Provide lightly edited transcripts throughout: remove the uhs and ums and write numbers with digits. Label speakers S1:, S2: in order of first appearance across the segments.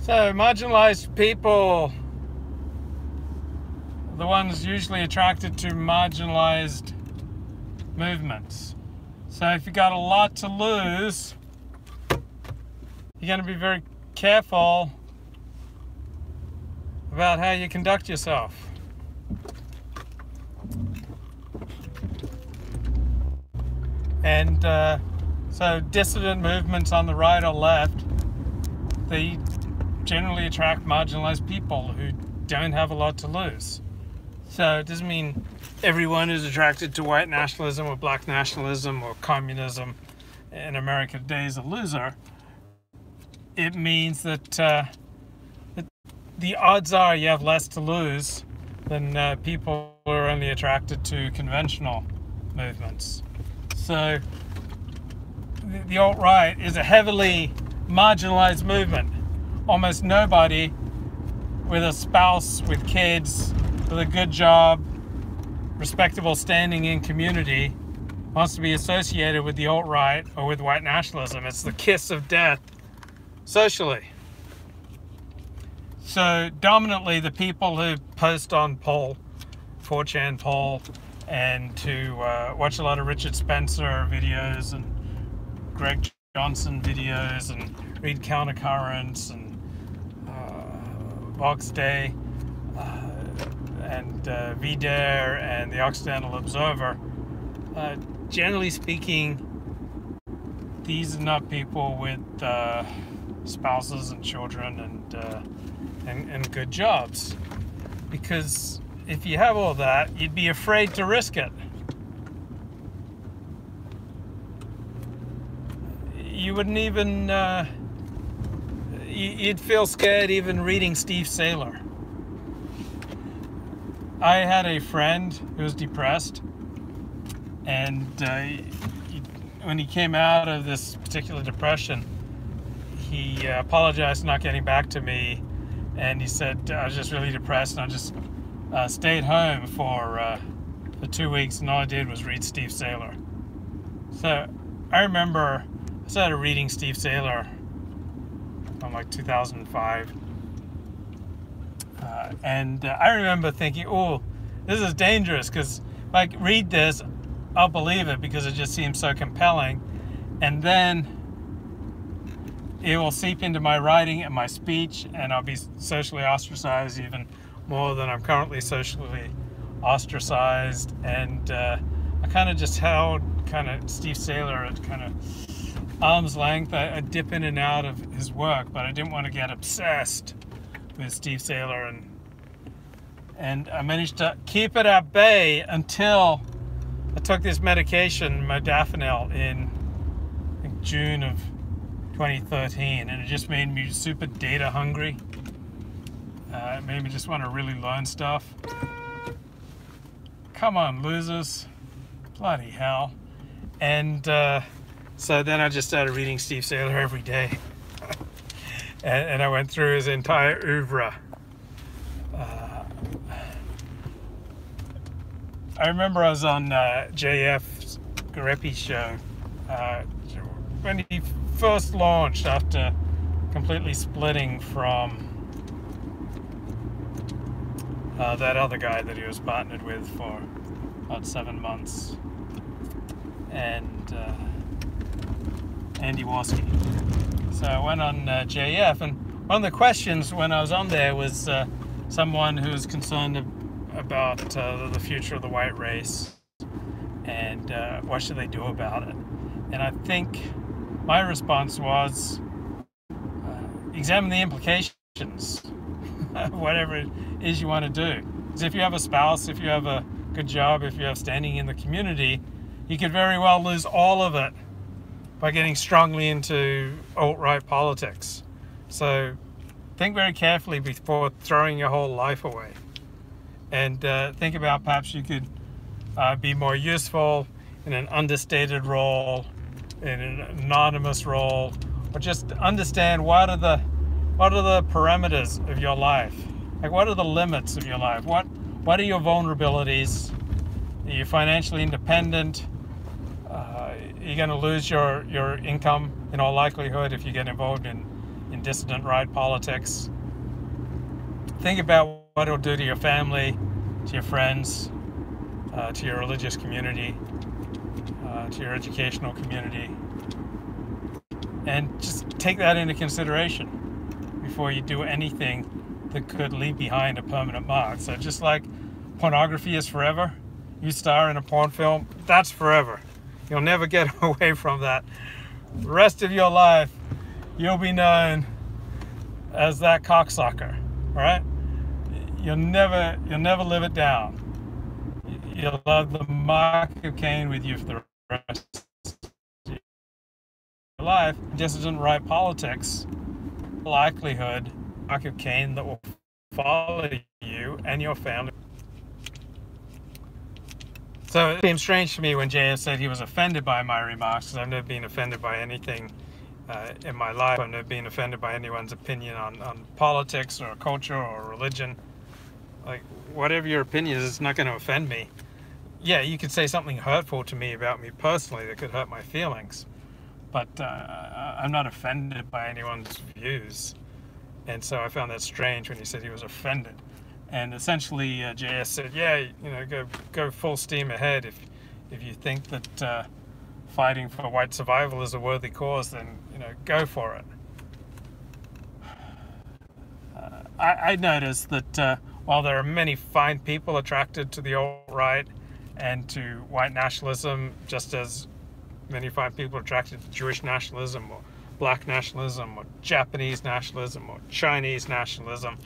S1: So marginalized people are the ones usually attracted to marginalized movements. So if you got a lot to lose, you're going to be very careful about how you conduct yourself. And so dissident movements on the right or left, they generally attract marginalized people who don't have a lot to lose. So it doesn't mean everyone who's attracted to white nationalism or black nationalism or communism in America today is a loser. It means that the odds are you have less to lose than people who are only attracted to conventional movements. So the alt-right is a heavily marginalized movement. Almost nobody with a spouse, with kids, with a good job, respectable standing in community wants to be associated with the alt-right or with white nationalism. It's the kiss of death socially. So dominantly the people who post on 4chan poll, and to watch a lot of Richard Spencer videos and Greg Johnson videos and read Countercurrents and Vox Day and VDare and the Occidental Observer. Generally speaking, these are not people with spouses and children and good jobs, because if you have all that, you'd be afraid to risk it. You wouldn't even you'd feel scared even reading Steve Saylor. I had a friend who was depressed, and when he came out of this particular depression, he apologized for not getting back to me, and he said, I was just really depressed, and I just stayed home for 2 weeks, and all I did was read Steve Saylor. So I remember I started reading Steve Saylor in like 2005, and I remember thinking, oh, this is dangerous, because if I read this, I'll believe it because it just seems so compelling, and then it will seep into my writing and my speech, and I'll be socially ostracized even more than I'm currently socially ostracized. And I kind of just held Steve Saylor at kind of arm's length. I dip in and out of his work, but I didn't want to get obsessed with Steve Saylor, and I managed to keep it at bay until I took this medication, modafinil, in I think June of 2013, and it just made me super data hungry. It made me just want to really learn stuff. Come on, losers. Bloody hell. And so then I just started reading Steve Saylor every day. and I went through his entire oeuvre. I remember I was on JF's Garepi show when he first launched after completely splitting from that other guy that he was partnered with for about 7 months, and Andy Warski. So I went on JF, and one of the questions when I was on there was someone who was concerned about the future of the white race and what should they do about it. And I think my response was examine the implications, whatever it is you want to do. Because if you have a spouse, if you have a good job, if you have standing in the community, you could very well lose all of it by getting strongly into alt-right politics. So think very carefully before throwing your whole life away. And think about perhaps you could be more useful in an understated role, in an anonymous role, or just understand what are the parameters of your life. Like, what are the limits of your life? What are your vulnerabilities? Are you financially independent? You're going to lose your income in all likelihood if you get involved in in dissident right politics. Think about what it'll do to your family, to your friends, to your religious community, to your educational community. And just take that into consideration before you do anything that could leave behind a permanent mark. So just like pornography is forever, you star in a porn film, that's forever. You'll never get away from that. The rest of your life, you'll be known as that cocksucker, all right? You'll never live it down. You'll have the mark of Cain with you for the rest of your life. Dissident right politics, likelihood, mark of Cain that will follow you and your family. So it seems strange to me when JS said he was offended by my remarks, because I've never been offended by anything in my life. I've never been offended by anyone's opinion on politics or culture or religion. Like, whatever your opinion is, it's not going to offend me. Yeah, you could say something hurtful to me about me personally that could hurt my feelings, but I'm not offended by anyone's views. And so I found that strange when he said he was offended. And essentially, JS said, yeah, you know, go full steam ahead. If you think that fighting for white survival is a worthy cause, then, you know, go for it. I noticed that while there are many fine people attracted to the alt-right and to white nationalism, just as many fine people are attracted to Jewish nationalism or black nationalism or Japanese nationalism or Chinese nationalism,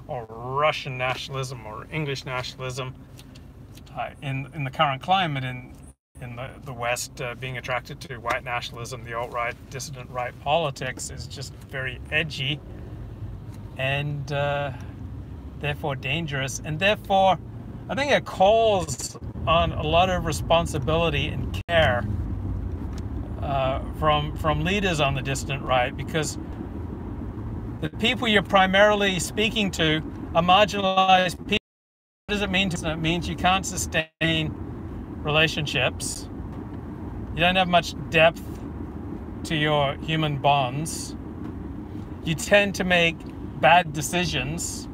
S1: or Russian nationalism or English nationalism, in the current climate in the West, being attracted to white nationalism, the alt-right, dissident right politics is just very edgy and therefore dangerous. And therefore, I think it calls on a lot of responsibility and care from leaders on the dissident right, because the people you're primarily speaking to are marginalized people. What does it mean? It means you can't sustain relationships. You don't have much depth to your human bonds. You tend to make bad decisions.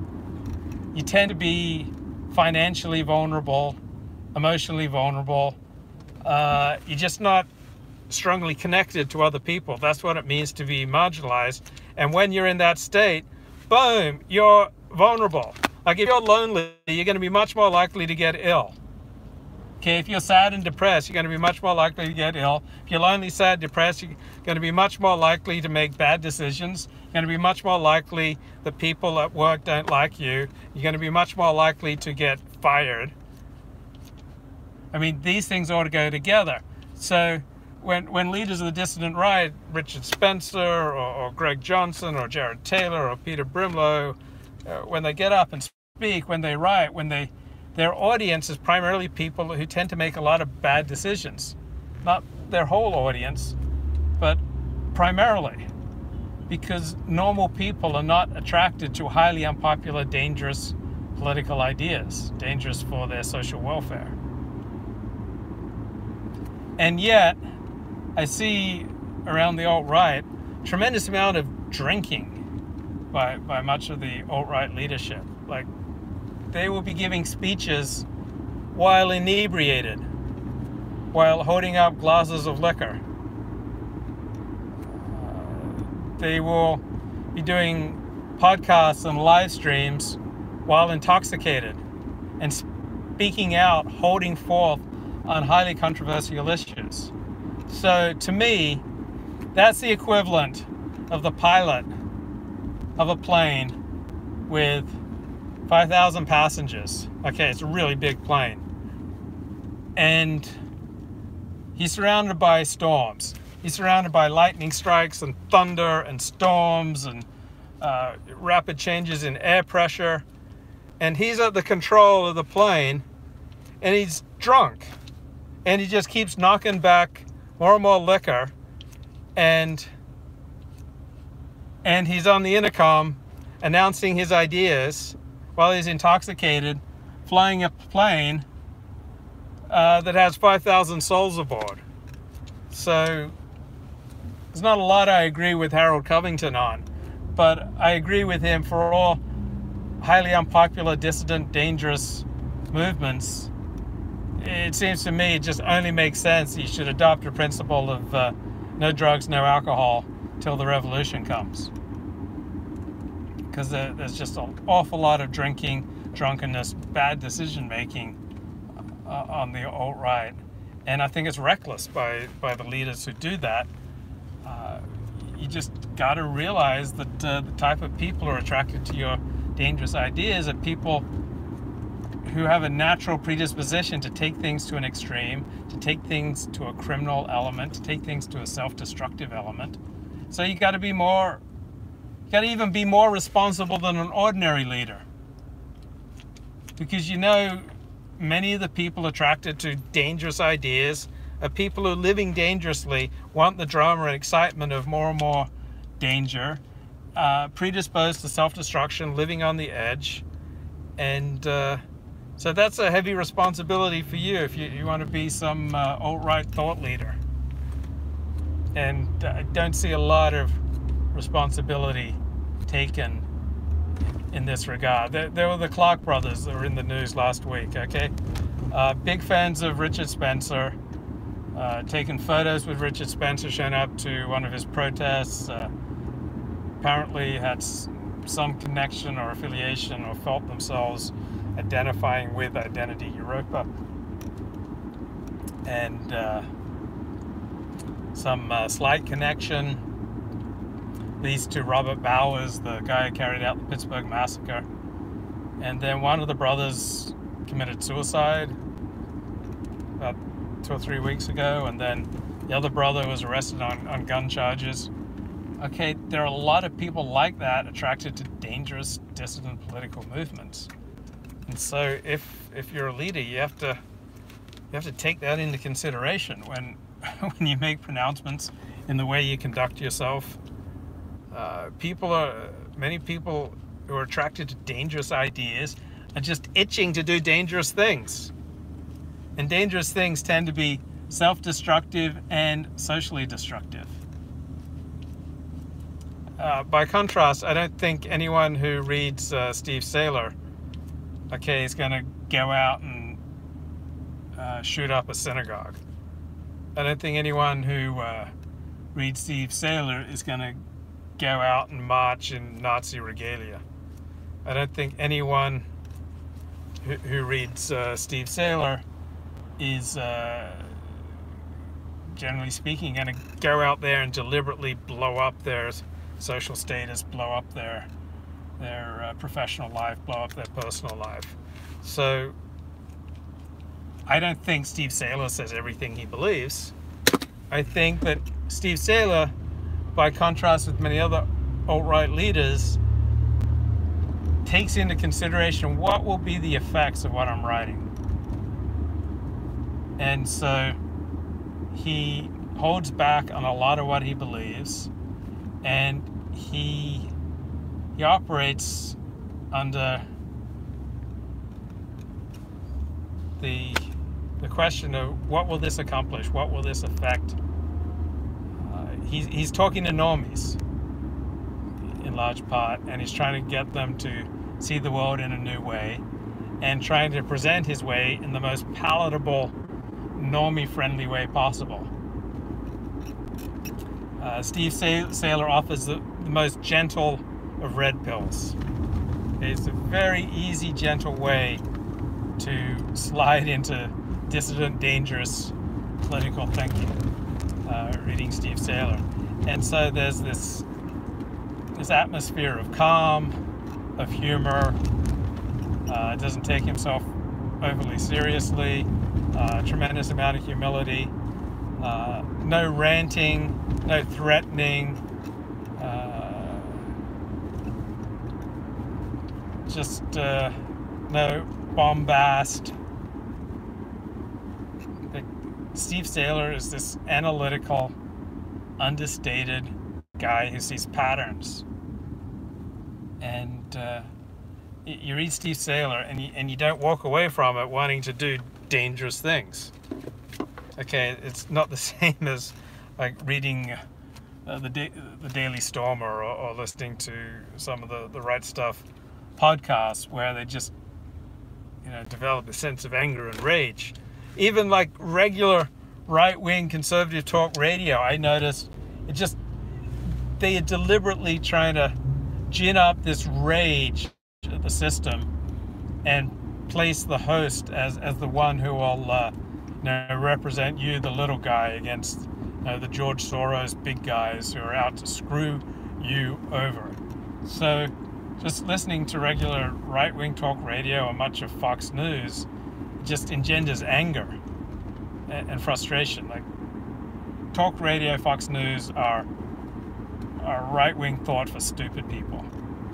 S1: You tend to be financially vulnerable, emotionally vulnerable. You're just not strongly connected to other people. That's what it means to be marginalized. And when you're in that state, boom, you're vulnerable. Like if you're lonely, you're going to be much more likely to get ill. Okay, if you're sad and depressed, you're going to be much more likely to get ill. If you're lonely, sad, depressed, you're going to be much more likely to make bad decisions. You're going to be much more likely that people at work don't like you. You're going to be much more likely to get fired. I mean, these things ought to go together. So when leaders of the dissident right, Richard Spencer or Greg Johnson or Jared Taylor or Peter Brimlow, when they get up and speak, when they write, their audience is primarily people who tend to make a lot of bad decisions. Not their whole audience, but primarily. Because normal people are not attracted to highly unpopular, dangerous political ideas, dangerous for their social welfare. And yet, I see around the alt-right tremendous amount of drinking by much of the alt-right leadership. Like, they will be giving speeches while inebriated, while holding up glasses of liquor. They will be doing podcasts and live streams while intoxicated and speaking out, holding forth on highly controversial issues. So to me, that's the equivalent of the pilot of a plane with 5,000 passengers. Okay, it's a really big plane. And he's surrounded by storms. He's surrounded by lightning strikes and thunder and storms and rapid changes in air pressure. And he's at the control of the plane and he's drunk. And he just keeps knocking back more and more liquor. And he's on the intercom announcing his ideas while he's intoxicated, flying a plane that has 5,000 souls aboard. So there's not a lot I agree with Harold Covington on, But I agree with him, for all highly unpopular, dissident, dangerous movements, it seems to me it just only makes sense you should adopt a principle of no drugs, no alcohol till the revolution comes. Because there's just an awful lot of drinking, drunkenness, bad decision making on the alt-right. And I think it's reckless by the leaders who do that. You just got to realize that the type of people who are attracted to your dangerous ideas are people who have a natural predisposition to take things to an extreme, to take things to a criminal element, to take things to a self-destructive element. So you got to be more, you got to even be more responsible than an ordinary leader. Because many of the people attracted to dangerous ideas are people who, living dangerously, want the drama and excitement of more and more danger, predisposed to self-destruction, living on the edge. And so that's a heavy responsibility for you if you want to be some alt-right thought leader. And I don't see a lot of responsibility taken in this regard. There were the Clark brothers that were in the news last week, okay? Big fans of Richard Spencer, taken photos with Richard Spencer, shown up to one of his protests, apparently had some connection or affiliation or felt themselves identifying with Identity Europa, and some slight connection, these to Robert Bowers, the guy who carried out the Pittsburgh massacre. And then one of the brothers committed suicide about 2 or 3 weeks ago, and then the other brother was arrested on gun charges. Okay, there are a lot of people like that attracted to dangerous dissident political movements. And so if you're a leader, you have to take that into consideration when you make pronouncements in the way you conduct yourself. Many people who are attracted to dangerous ideas are just itching to do dangerous things. And dangerous things tend to be self-destructive and socially destructive. By contrast, I don't think anyone who reads Steve Saylor, okay, is going to go out and shoot up a synagogue. I don't think anyone who reads Steve Saylor is going to go out and march in Nazi regalia. I don't think anyone who reads Steve Saylor is, generally speaking, going to go out there and deliberately blow up their social status, blow up their professional life, blow up their personal life. So I don't think Steve Saylor says everything he believes. I think that Steve Saylor, by contrast with many other alt-right leaders, takes into consideration what will be the effects of what I'm writing. And so he holds back on a lot of what he believes, and he operates under the question of what will this accomplish, what will this affect. He's talking to normies in large part, and he's trying to get them to see the world in a new way and trying to present his way in the most palatable, normie-friendly way possible. Steve Saylor offers the most gentle of red pills. It's a very easy, gentle way to slide into dissident, dangerous political thinking, reading Steve Saylor. And so there's this atmosphere of calm, of humor. Doesn't take himself overly seriously, tremendous amount of humility, no ranting, no threatening, just no bombast. Steve Saylor is this analytical, understated guy who sees patterns. And you read Steve Saylor and you don't walk away from it wanting to do dangerous things. Okay, it's not the same as like reading the Daily Stormer, or listening to some of the Right Stuff podcasts, where they just develop a sense of anger and rage. Even like regular right-wing conservative talk radio, I noticed they are deliberately trying to gin up this rage at the system and place the host as the one who will represent you, the little guy, against the George Soros big guys who are out to screw you over. So just listening to regular right-wing talk radio or much of Fox News just engenders anger and frustration. Like, talk radio, Fox News are right-wing thought for stupid people.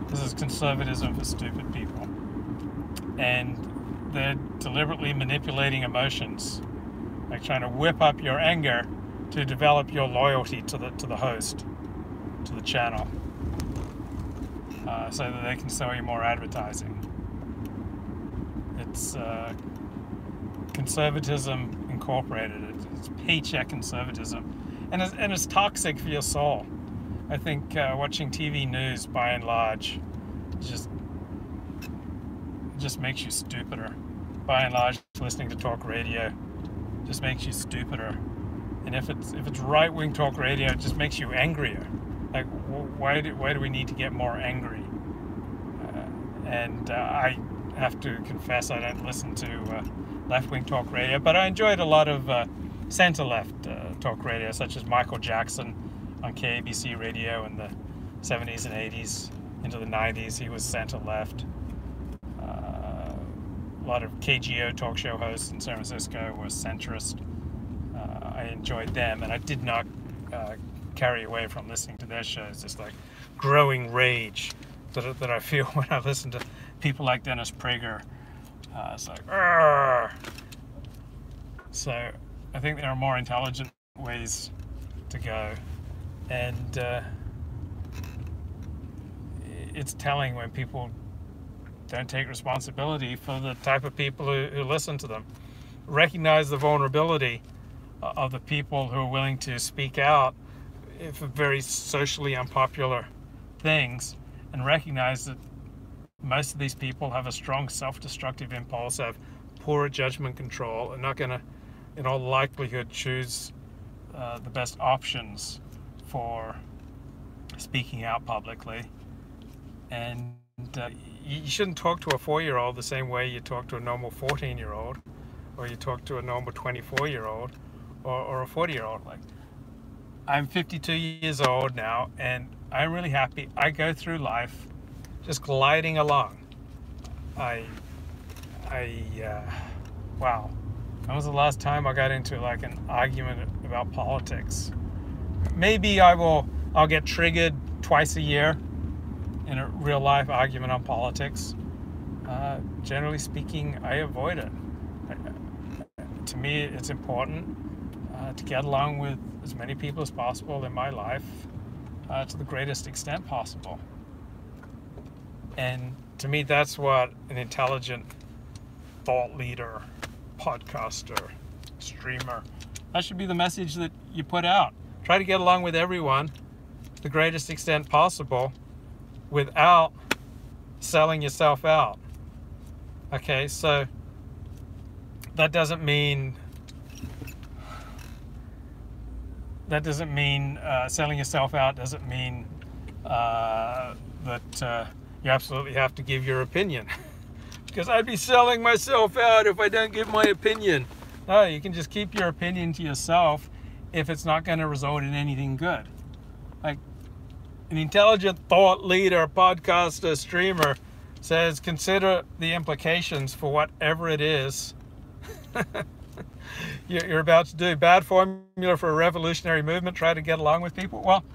S1: This is conservatism for stupid people. And they're deliberately manipulating emotions, like trying to whip up your anger to develop your loyalty to the host, to the channel, so that they can sell you more advertising. It's conservatism incorporated. It's paycheck conservatism, and it's toxic for your soul. I think watching TV news, by and large, just makes you stupider. By and large, listening to talk radio just makes you stupider. And if it's right-wing talk radio, it just makes you angrier. Like, why do we need to get more angry? I have to confess, I don't listen to left-wing talk radio, but I enjoyed a lot of center-left talk radio, such as Michael Jackson on KABC radio in the 70s and 80s into the 90s. He was center-left. A lot of KGO talk show hosts in San Francisco were centrist. I enjoyed them, and I did not carry away from listening to their shows. This like growing rage that I feel when I listen to people like Dennis Prager. It's like, argh. So I think there are more intelligent ways to go, and it's telling when people don't take responsibility for the type of people who listen to them. Recognize the vulnerability of the people who are willing to speak out for very socially unpopular things, and recognize that most of these people have a strong self-destructive impulse, have poor judgment control, and not going to, in all likelihood, choose the best options for speaking out publicly. And you shouldn't talk to a 4-year-old the same way you talk to a normal 14-year-old, or you talk to a normal 24-year-old, or a 40-year-old. Like, I'm 52 years old now, and I'm really happy. I go through life just gliding along. Wow. When was the last time I got into like an argument about politics? Maybe I'll get triggered twice a year in a real life argument on politics. Generally speaking, I avoid it. To me, it's important to get along with as many people as possible in my life to the greatest extent possible. And to me, that's what an intelligent thought leader, podcaster, streamer, that should be the message that you put out. Try to get along with everyone to the greatest extent possible without selling yourself out. Okay, so that doesn't mean selling yourself out doesn't mean that you absolutely have to give your opinion. Because I'd be selling myself out if I don't give my opinion. No, you can just keep your opinion to yourself if it's not going to result in anything good. Like, an intelligent thought leader, podcaster, streamer says, consider the implications for whatever it is you're about to do. Bad formula for a revolutionary movement, try to get along with people. Well,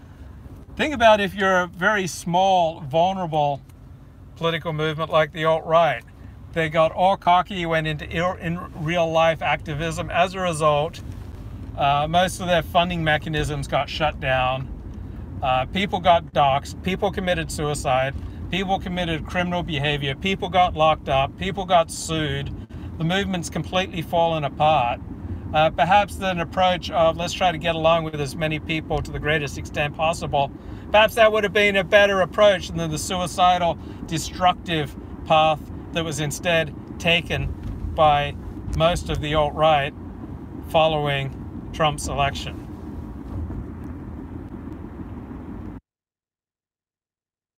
S1: think about if you're a very small, vulnerable political movement like the alt-right. They got all cocky, went into in real life activism. As a result, most of their funding mechanisms got shut down. People got doxxed. People committed suicide. People committed criminal behavior. People got locked up. People got sued. The movement's completely fallen apart. Perhaps an approach of let's try to get along with as many people to the greatest extent possible. Perhaps that would have been a better approach than the suicidal, destructive path that was instead taken by most of the alt-right following Trump's election.